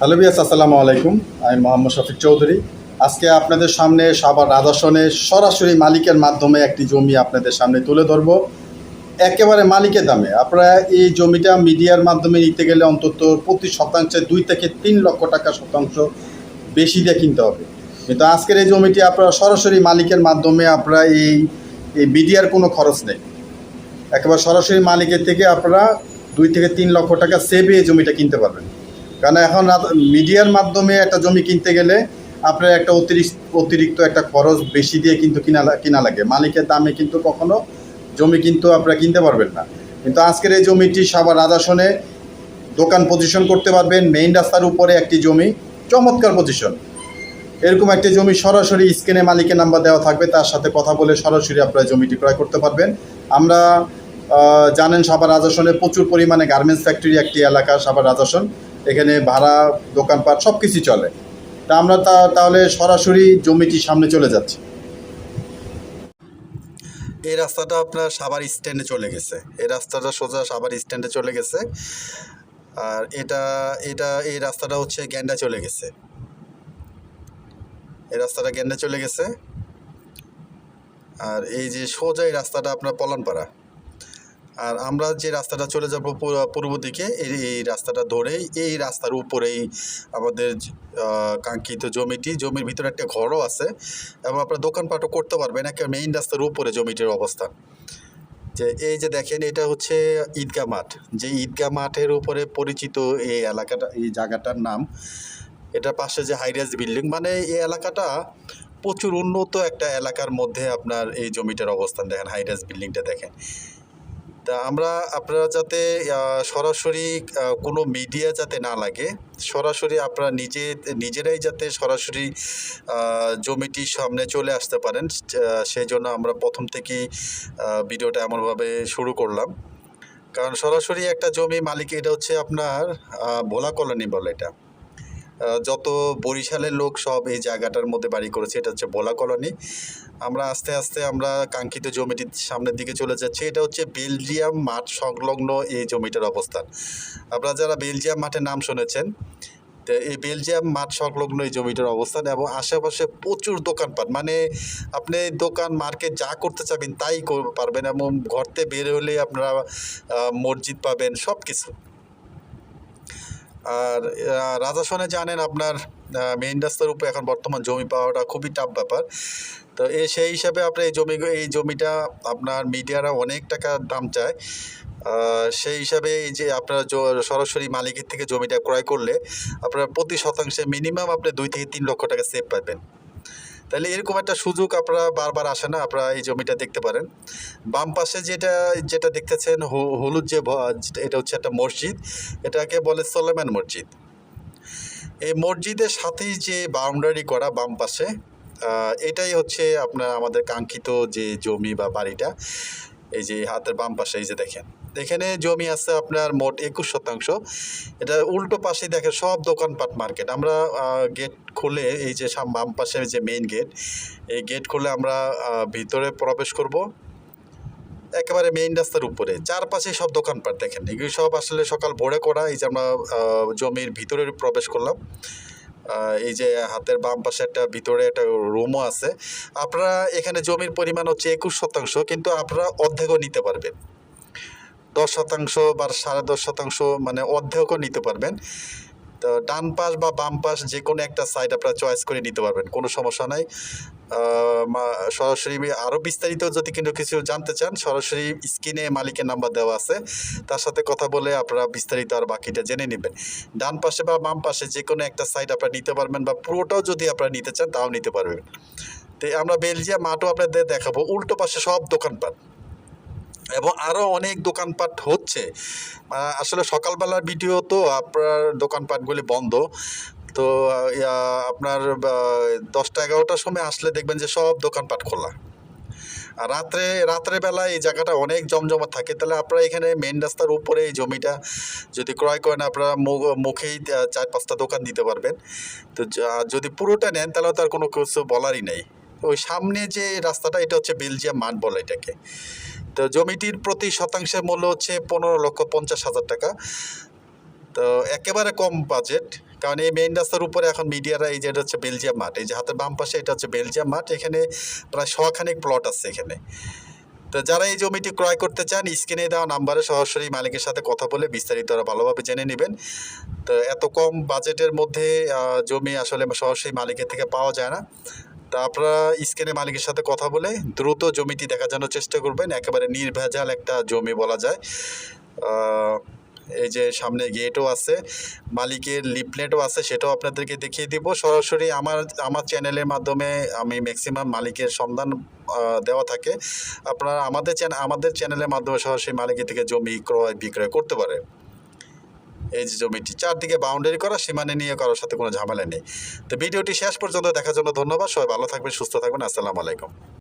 Hello বিয়াস, আসসালামু আলাইকুম। আমি মোহাম্মদ শফিক চৌধুরী। আজকে আপনাদের সামনে সাভার রাজাসনে সরাসরি মালিকের মাধ্যমে একটি জমি আপনাদের সামনে তুলে ধরব একেবারে মালিকের দামে। আপনারা এই জমিটা মিডিয়ার মাধ্যমে নিতে গেলে অন্তত প্রতি শতাংশে 2 থেকে 3 লক্ষ টাকা শতাংশ বেশি দিয়ে কিনতে হবে। কিন্তু আজকের এই জমিটি আপনারা সরাসরি মালিকের মাধ্যমে আপনারা এই মিডিয়ার কোনো খরচ নেই, একেবারে সরাসরি মালিকের থেকে আপনারা 2 থেকে 3 লক্ষ টাকা সেভে এই জমিটা কিনতে পারবেন। কারণ এখন মিডিয়ার মাধ্যমে একটা জমি কিনতে গেলে আপনার একটা অতিরিক্ত একটা খরচ বেশি দিয়ে কিন্তু কিনা লাগে। মালিকের দামে কিন্তু কখনো জমি কিন্তু আপনারা কিনতে পারবেন না। কিন্তু আজকের এই জমিটি সাভার রাজাসনে দোকান পজিশন করতে পারবেন, মেইন রাস্তার উপরে একটি জমি, চমৎকার পজিশন। এরকম একটি জমি সরাসরি স্ক্রিনে মালিকের নাম্বার দেওয়া থাকবে, তার সাথে কথা বলে সরাসরি আপনারা জমিটি ক্রয় করতে পারবেন। আমরা জানেন সাভার রাজাসনে প্রচুর পরিমাণে গার্মেন্টস ফ্যাক্টরি একটি এলাকা সাভার রাজাসন, এখানে ভাড়া দোকানপাট সব কিছু চলে। তা আমরা তাহলে সরাসরি জমিটি সামনে চলে যাচ্ছি। এই রাস্তাটা আপনার সাভার স্ট্যান্ডে চলে গেছে, এই রাস্তাটা সোজা সাভার স্ট্যান্ডে চলে গেছে। আর এই রাস্তাটা হচ্ছে গ্যান্ডা চলে গেছে, এই রাস্তাটা গ্যান্ডা চলে গেছে। আর এই যে সোজা এই রাস্তাটা আপনার পলানপাড়া। আর আমরা যে রাস্তাটা চলে যাব পূর্ব দিকে, এই রাস্তাটা ধরেই এই রাস্তার উপরেই আমাদের কাঙ্ক্ষিত জমির ভিতরে একটা ঘরও আছে এবং আপনার দোকানপাটও করতে পারবেন। একটা মেইন রাস্তার উপরে জমিটির অবস্থান। যে এই যে দেখেন, এটা হচ্ছে ঈদগাহ মাঠ। যে ঈদগাহ মাঠের উপরে পরিচিত এই এলাকাটা, এই জায়গাটার নাম, এটার পাশে যে হাইরাইজ বিল্ডিং, মানে এই এলাকাটা প্রচুর উন্নত একটা এলাকার মধ্যে আপনার এই জমিটার অবস্থান। দেখেন হাইরাইজ বিল্ডিংটা দেখেন। তা আপনারা যাতে সরাসরি কোনো মিডিয়া যাতে না লাগে, সরাসরি আপনারা নিজেরাই যাতে সরাসরি জমিটির সামনে চলে আসতে পারেন, সেই জন্য আমরা প্রথম থেকেই ভিডিওটা এমনভাবে শুরু করলাম। কারণ সরাসরি একটা জমি মালিক, এটা হচ্ছে আপনার ভোলা কলোনি বলে। এটা যত বরিশালের লোক সব এই জায়গাটার মধ্যে বাড়ি করেছে, এটা হচ্ছে ভোলা কলোনি। আমরা আস্তে আস্তে আমরা কাঙ্ক্ষিত জমিটির সামনের দিকে চলে যাচ্ছি। এটা হচ্ছে বেলজিয়াম মাঠ সংলগ্ন এই জমিটার অবস্থান। আপনারা যারা বেলজিয়াম মাঠের নাম শুনেছেন, তো এই বেলজিয়াম মাঠ সংলগ্ন এই জমিটার অবস্থান এবং আশেপাশে প্রচুর দোকানপাট, মানে আপনি দোকান মার্কেট যা করতে চাবেন তাই পারবেন। এবং ঘরতে বের হলে আপনারা মসজিদ পাবেন, সব কিছু। আর রাজাসনে জানেন আপনার মেইন রাস্তার উপরে এখন বর্তমান জমি পাওয়াটা খুবই টাফ ব্যাপার। তো সেই হিসাবে আপনার এই জমিটা আপনার মিডিয়ারা অনেক টাকা দাম চায়। সেই হিসাবে এই যে আপনারা সরাসরি মালিকের থেকে জমিটা ক্রয় করলে আপনারা প্রতি শতাংশে মিনিমাম আপনি 2 থেকে 3 লক্ষ টাকা সেভ পাবেন। তাহলে এরকম একটা সুযোগ আপনারা বারবার আসে না, আপনারা এই জমিটা দেখতে পারেন। বাম পাশে যেটা দেখতেছেন হলুদ, এটা হচ্ছে একটা মসজিদ, এটাকে বলে সোলেমান মসজিদ। এই মসজিদের সাথেই যে বাউন্ডারি করা বাম পাশে, এটাই হচ্ছে আপনার আমাদের কাঙ্ক্ষিত যে জমি বা বাড়িটা। এই যে হাতের বাম পাশে এই যে দেখেন, এখানে জমি আছে আপনার মোট 21 শতাংশ। এটা উল্টো পাশে দেখেন সব দোকানপাট মার্কেট। আমরা গেট খুলে, এই যে বাম পাশে যে মেইন গেট, এই গেট খুলে আমরা ভিতরে প্রবেশ করব একেবারে মেইন রাস্তার উপরে। চারপাশে সব দোকানপাট দেখেন, এগুলি সব আসলে সকাল ভোরে করা। এই যে আমরা জমির ভিতরে প্রবেশ করলাম। এই যে হাতের বাম পাশে একটা ভিতরে একটা রুমও আছে। আপনারা এখানে জমির পরিমাণ হচ্ছে 21 শতাংশ, কিন্তু আপনারা অর্ধেকও নিতে পারবেন। 10 শতাংশ বা 10.5 শতাংশ, মানে অর্ধেকও নিতে পারবেন। তো ডান পাশ বা বাম পাশ যে কোনো একটা সাইড আপনারা চয়েস করে নিতে পারবেন, কোনো সমস্যা নাই। সরাসরি আরও বিস্তারিত যদি কিন্তু কিছু জানতে চান, সরাসরি স্ক্রিনে মালিকের নাম্বার দেওয়া আছে, তার সাথে কথা বলে আপনারা বিস্তারিত আর বাকিটা জেনে নেবেন। ডান পাশে বা বাম পাশে যে কোনো একটা সাইড আপনারা নিতে পারবেন, বা পুরোটাও যদি আপনারা নিতে চান তাও নিতে পারবেন। তো আমরা বেলজিয়াম মাঠও আপনাদের দেখাবো। উল্টো পাশে সব দোকানপাট এবং আরও অনেক দোকানপাট হচ্ছে। আসলে সকালবেলার ভিডিও তো আপনার দোকানপাটগুলি বন্ধ। তো আপনার 10টা-11টার সময় আসলে দেখবেন যে সব দোকানপাট খোলা। আর রাত্রেবেলা এই জায়গাটা অনেক জমজমাট থাকে। তাহলে আপনারা এখানে মেন রাস্তার উপরে এই জমিটা যদি ক্রয় করেন, আপনারা মুখেই 4-5টা দোকান দিতে পারবেন। তো যদি পুরোটা নেন তাহলে তো আর কোনো কিছু বলারই নেই। ওই সামনে যে রাস্তাটা, এটা হচ্ছে বেলজিয়াম মাঠ বলে এটাকে। তো জমিটির প্রতি শতাংশের মূল্য হচ্ছে 15,50,000 টাকা। তো একেবারে কম বাজেট। কারণ এই মেইন রাস্তার উপরে এখন মিডিয়ারা এই যে এটা হচ্ছে বেলজিয়াম মাঠ, এই যে হাতের বাম পাশে এটা হচ্ছে বেলজিয়াম মাঠ, এখানে প্রায় 100 প্লট আছে এখানে। তো যারা এই জমিটি ক্রয় করতে চান স্ক্রিনে দেওয়া নাম্বারে সরাসরি মালিকের সাথে কথা বলে বিস্তারিত ভালোভাবে জেনে নেবেন। তো এত কম বাজেটের মধ্যে জমি আসলে সরাসরি মালিকের থেকে পাওয়া যায় না। তা আপনারা স্ক্রিনে মালিকের সাথে কথা বলে দ্রুত জমিটি দেখার জন্য চেষ্টা করবেন। একেবারে নির্ভেজাল একটা জমি বলা যায়। এই যে সামনে গেটও আছে, মালিকের লিফলেটও আছে, সেটাও আপনাদেরকে দেখিয়ে দিব। সরাসরি আমার চ্যানেলের মাধ্যমে আমি ম্যাক্সিমাম মালিকের সন্ধান দেওয়া থাকে। আপনারা আমাদের চ্যানেলের মাধ্যমে সরাসরি মালিকের থেকে জমি ক্রয় বিক্রয় করতে পারে। এই যে জমিটি চারদিকে বাউন্ডারি করা, সীমানা নিয়ে কারোর সাথে কোনো ঝামেলা নেই। তো ভিডিওটি শেষ পর্যন্ত দেখার জন্য ধন্যবাদ। সবাই ভালো থাকবেন, সুস্থ থাকবেন। আসসালামু আলাইকুম।